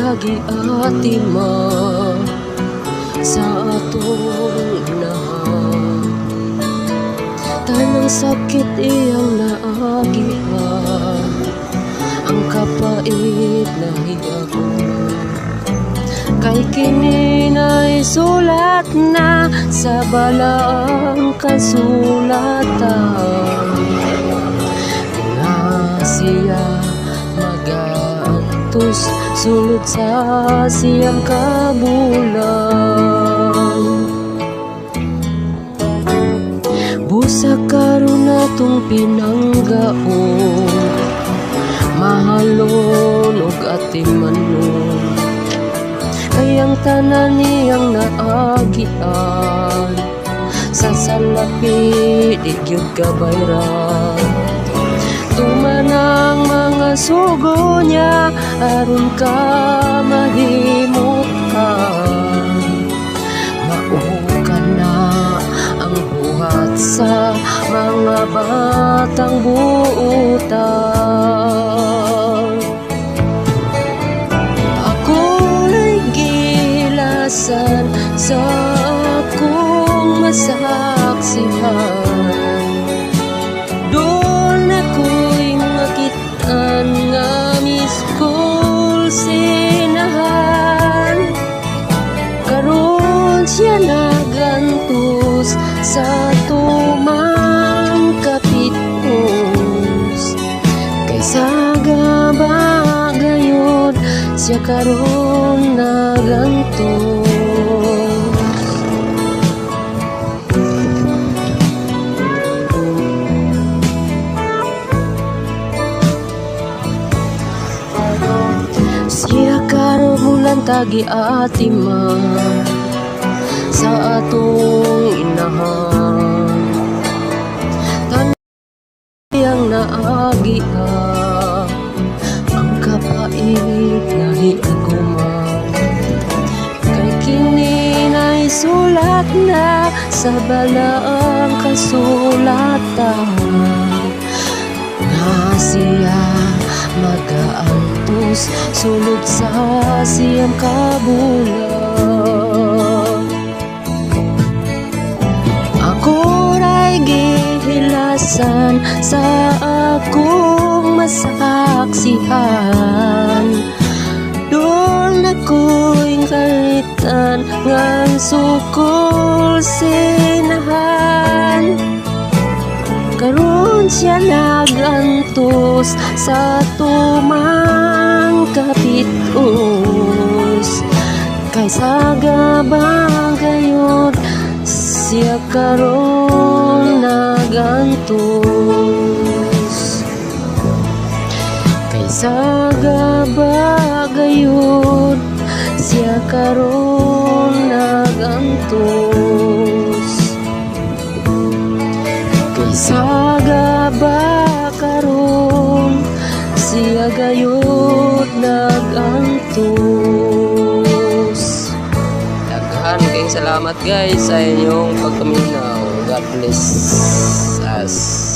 kagiatima sa atong inahan. Tanang sakit iyang naagihan, ang kapait na higaguman. Kay kini na'y sulat na sa balaang kasulatan, nga siya mag-aantos sulod sa siyang kabulan. Busa karon natong pinanggaon, mahalon ug atimanon. Kayang tanan niyang naagian, sa salapi di gyud kabayran. Tumanang mga sugo niya aron ka mahimutan. Mauka na ang buhat sa mga batang buutan. Ako'y gilasan sa akong masaksihan. Doon ako'y makitaan nga miskol sinahan. Karon siya nagantos sa tumang kapitos. Kaysa gabagayod siya karon nagantos. Siya karon bulan tagiatima sa atong inahan. Tanang naagihan, ang kapait na hiaguman. Kay kini na'y sulat na sa balaang kasulatan, nga siya mag-aantos sulod sa siyang kabulan. Ako ra'y gihilasan sa akong masaksihan. Doon ako'y karitan ngan sukol sinahan. Karon siya nagantos sa tumang kapitos. Kaysa gabagayod siya karon nagantos. Kaysa gabagayod siya karon nagantos. Kaysa gaba karon siya gayud nagantos. Daghan kayong salamat guys sa inyong pagpaminaw. God bless us.